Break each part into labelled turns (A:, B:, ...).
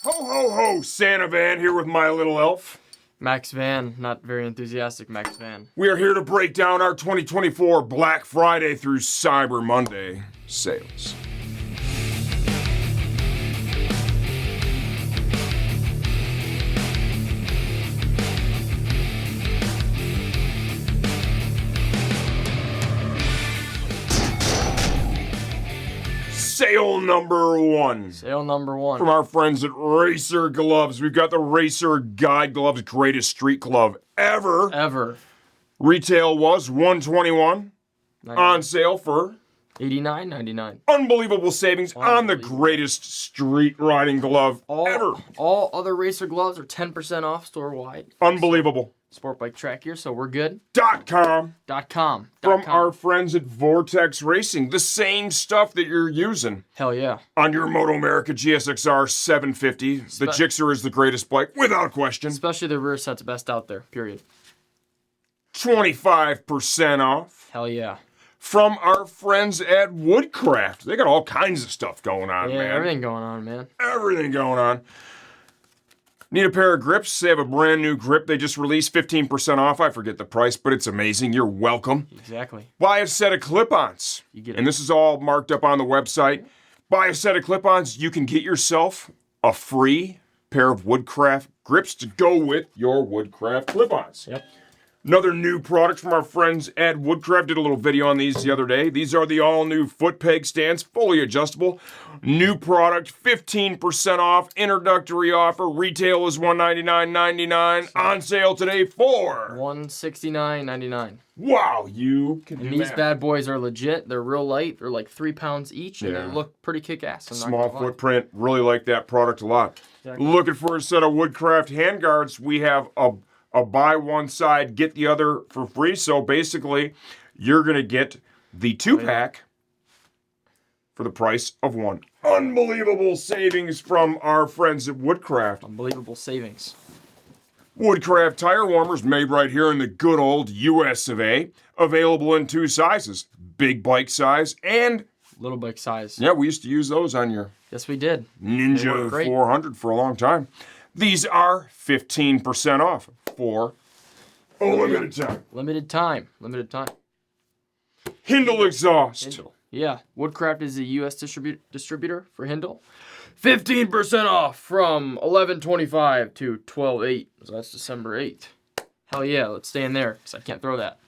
A: Ho, ho, ho! Santa Van here with my little elf.
B: Max Van, not very enthusiastic Max Van.
A: We are here to break down our 2024 Black Friday through Cyber Monday sales. Sale number one.
B: Sale number one.
A: From our friends at Racer Gloves. We've got the Racer Guide Gloves, greatest street glove ever. Retail was $121. On sale for
B: $89.99.
A: Unbelievable savings on the greatest street riding glove ever.
B: All other Racer gloves are 10% off store-wide.
A: Unbelievable.
B: Sportbike track here, so we're good.
A: .com. From our friends at Vortex Racing. The same stuff that you're using.
B: Hell yeah.
A: On your Moto America GSXR 750. The Gixxer is the greatest bike, without question.
B: Especially the rear set's best out there, period.
A: 25% off.
B: Hell yeah.
A: From our friends at Woodcraft. They got all kinds of stuff going on, man.
B: Everything going on, man.
A: Everything going on. Need a pair of grips? They have a brand new grip they just released, 15% off. I forget the price, but it's amazing. You're welcome.
B: Exactly.
A: Buy a set of clip-ons. And this is all marked up on the website. Buy a set of clip-ons. You can get yourself a free pair of Woodcraft grips to go with your Woodcraft clip-ons.
B: Yep.
A: Another new product from our friends at Woodcraft. Did a little video on these the other day. These are the all-new foot peg stands, fully adjustable. New product, 15% off, introductory offer. Retail is $199.99. On sale today for
B: $169.99.
A: Wow, you can do
B: And these
A: math.
B: bad boys are legit. They're real light. They're like 3 pounds each, and they look pretty kick-ass.
A: Small footprint. Really like that product a lot.
B: Exactly.
A: Looking for a set of Woodcraft handguards. We have a buy one side, get the other for free. So basically, you're going to get the 2-pack for the price of one. Unbelievable savings from our friends at Woodcraft.
B: Unbelievable savings.
A: Woodcraft tire warmers made right here in the good old US of A. Available in 2 sizes. Big bike size and
B: little bike size.
A: Yeah, we used to use those on your
B: Yes, we did.
A: Ninja 400 for a long time. These are 15% off for a limited time.
B: Limited time.
A: Hindle exhaust.
B: Hindle. Yeah, Woodcraft is a U.S. distributor for Hindle. 15% off from $11.25 to $12.8. So that's December 8th. Hell yeah, let's stay in there because I can't throw that.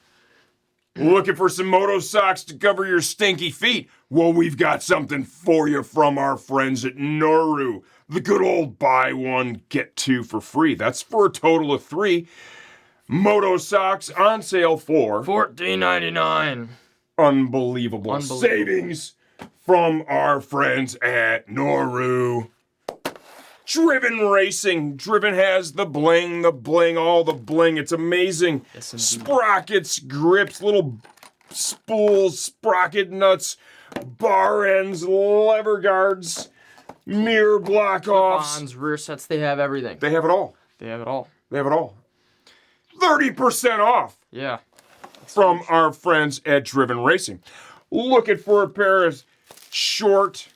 A: Looking for some moto socks to cover your stinky feet? Well, we've got something for you from our friends at Noru. The good old buy one, get 2 for free. That's for a total of 3. Moto socks on sale for
B: $14.99.
A: Unbelievable savings from our friends at Noru. Driven Racing. Driven has the bling, all the bling. It's amazing.
B: Yes,
A: sprockets, grips, little spools, sprocket nuts, bar ends, lever guards, mirror block-offs.
B: Bonds, rear sets, they have everything.
A: They have it all. 30% off.
B: Yeah.
A: From our friends at Driven Racing. Looking for a pair of short,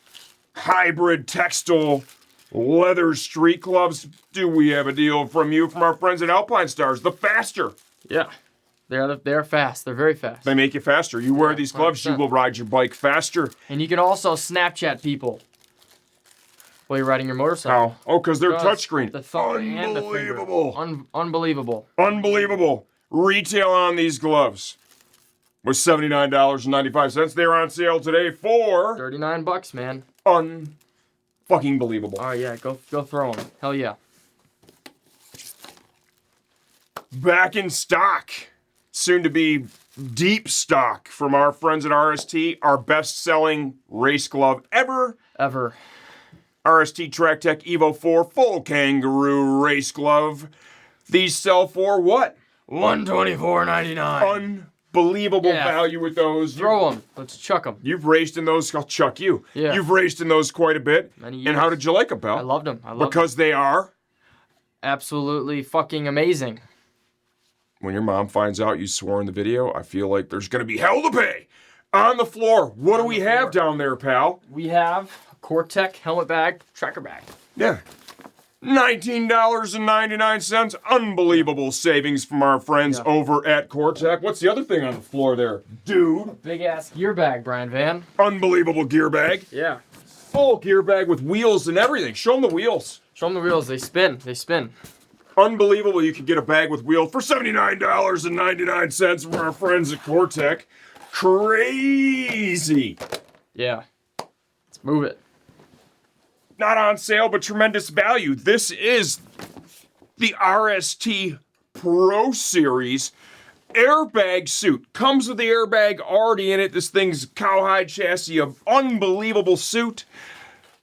A: hybrid, textile, leather street gloves? Do we have a deal from our friends at Alpine Stars? The faster.
B: Yeah. They're fast. They're very fast.
A: They make you faster. You wear these gloves, 100%. You will ride your bike faster.
B: And you can also Snapchat people while you're riding your motorcycle.
A: How? Oh, because they're touchscreen.
B: The thumb and the finger. Unbelievable.
A: Unbelievable. Retail on these gloves was $79.95. They're on sale today for
B: $39, man.
A: Fucking believable.
B: Oh yeah, go throw them. Hell yeah.
A: Back in stock. Soon to be deep stock from our friends at RST. Our best-selling race glove ever. RST Track Tech Evo 4 full kangaroo race glove. These sell for what?
B: $124.99.
A: Unbelievable value with those.
B: Throw them. Let's chuck them.
A: You've raced in those. I'll chuck you.
B: Yeah.
A: You've raced in those quite a bit.
B: Many years.
A: And how did you like them, pal?
B: I loved them.
A: Because they are
B: absolutely fucking amazing.
A: When your mom finds out you swore in the video, I feel like there's going to be hell to pay. On the floor, what do we have down there, pal?
B: We have a Core-Tech helmet bag, tracker bag.
A: Yeah. $19.99. Unbelievable savings from our friends over at Cortec. What's the other thing on the floor there, dude?
B: Big ass gear bag, Brian Van.
A: Unbelievable gear bag.
B: Yeah.
A: Full gear bag with wheels and everything. Show them the wheels.
B: Show them the wheels. They spin. They spin.
A: Unbelievable. You could get a bag with wheels for $79.99 from our friends at Cortec. Crazy.
B: Yeah. Let's move it.
A: Not on sale, but tremendous value. This is the RST Pro Series airbag suit. Comes with the airbag already in it. This thing's cowhide chassis of unbelievable suit.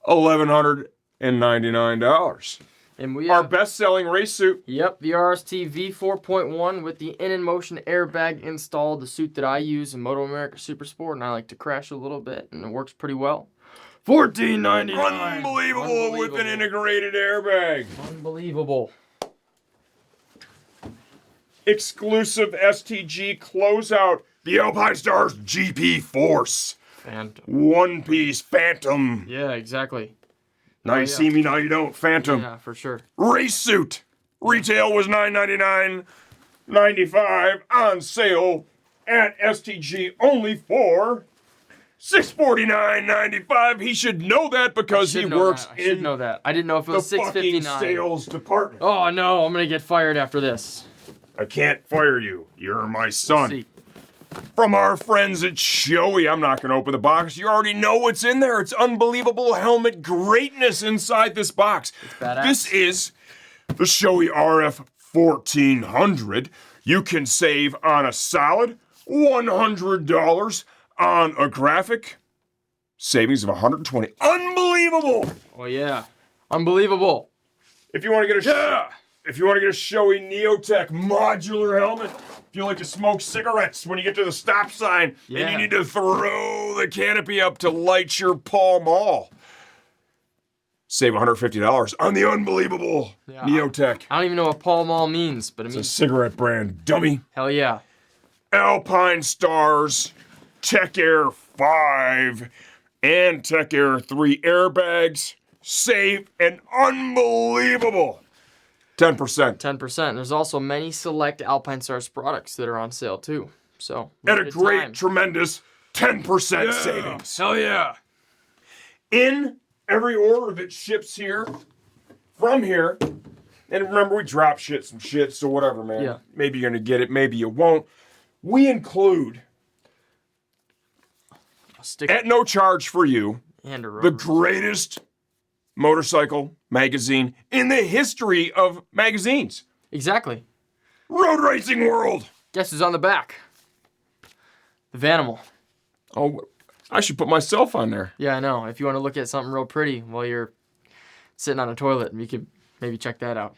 A: $1,199.
B: And we
A: Our best-selling race suit.
B: Yep, the RST V4.1 with the in-motion airbag installed. The suit that I use in Moto America Super Sport, and I like to crash a little bit, and it works pretty well. $14.99.
A: Unbelievable with an integrated airbag.
B: Unbelievable.
A: Exclusive STG closeout. The Alpine Stars GP Force.
B: Phantom.
A: One-piece Phantom.
B: Yeah, exactly.
A: Now you see me, now you don't. Phantom.
B: Yeah, for sure.
A: Race suit. Retail was $999.95. On sale at STG only for $649.95. He should know that because he works
B: I should know that. I didn't know if it was
A: the fucking
B: $659.
A: sales department.
B: Oh no, I'm gonna get fired after this.
A: I can't fire you. You're my son.
B: See.
A: From our friends at Shoei. I'm not going to open the box. You already know what's in there. It's unbelievable helmet greatness inside this box.
B: It's badass.
A: This is the Shoei RF 1400. You can save on a solid $100 on a graphic. Savings of $120. Unbelievable!
B: Oh yeah. Unbelievable.
A: If you want to get a Shoei Neotech modular helmet, if you like to smoke cigarettes when you get to the stop sign and you need to throw the canopy up to light your Pall Mall, save $150 on the unbelievable Neotech.
B: I don't even know what Pall Mall means, but it means
A: It's a cigarette brand, dummy.
B: hell yeah.
A: Alpine Stars, Tech Air 5, and Tech Air 3 airbags. Save an unbelievable 10%.
B: 10%. There's also many select Alpine Stars products that are on sale too. So
A: At a great, tremendous 10% savings.
B: Hell yeah.
A: In every order that ships here, from here, and remember we drop some shit, so whatever, man.
B: Yeah.
A: Maybe you're going to get it, maybe you won't. We include, at no charge for you,
B: and a
A: the greatest motorcycle magazine in the history of magazines.
B: Exactly.
A: Road Racing World.
B: Guess who's on the back? The Vanimal.
A: Oh, I should put myself on there.
B: Yeah, I know. If you want to look at something real pretty while you're sitting on a toilet, you could maybe check that out.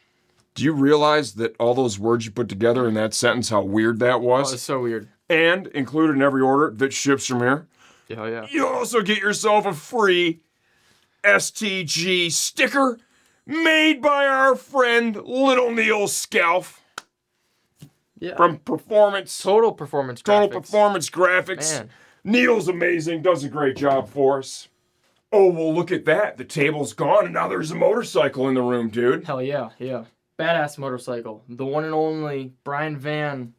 A: Do you realize that all those words you put together in that sentence, how weird that was?
B: Oh, it's so weird.
A: And included in every order that ships from here.
B: Hell yeah.
A: You also get yourself a free STG sticker made by our friend Little Neil Scalf.
B: Yeah.
A: From
B: Total Performance
A: Graphics.
B: Man.
A: Neil's amazing, does a great job for us. Oh, well, look at that. The table's gone, and now there's a motorcycle in the room, dude.
B: Hell yeah, yeah. Badass motorcycle. The one and only Brian Van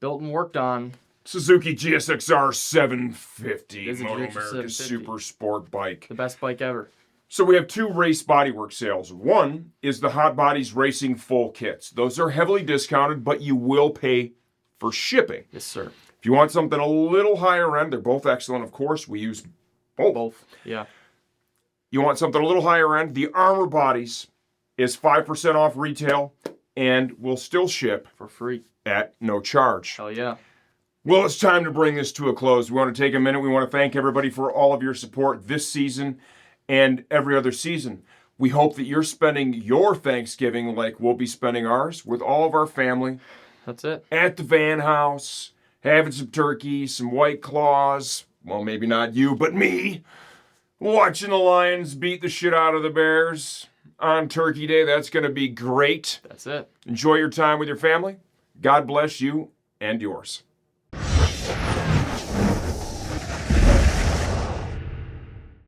B: built and worked on.
A: Suzuki GSXR 750.
B: It's a
A: Moto
B: GSXR
A: America
B: 750.
A: Super Sport Bike.
B: The best bike ever.
A: So we have two race bodywork sales. One is the Hot Bodies Racing full kits. Those are heavily discounted, but you will pay for shipping.
B: Yes, sir.
A: If you want something a little higher end, they're both excellent, of course. We use both.
B: Yeah.
A: You want something a little higher end, the Armor Bodies is 5% off retail and will still ship
B: For free.
A: at no charge.
B: Hell yeah.
A: Well, it's time to bring this to a close. We want to take a minute. We want to thank everybody for all of your support this season and every other season. We hope that you're spending your Thanksgiving like we'll be spending ours with all of our family.
B: That's it.
A: At the Van House, having some turkey, some White Claws. Well, maybe not you, but me. Watching the Lions beat the shit out of the Bears on Turkey Day. That's going to be great.
B: That's it.
A: Enjoy your time with your family. God bless you and yours.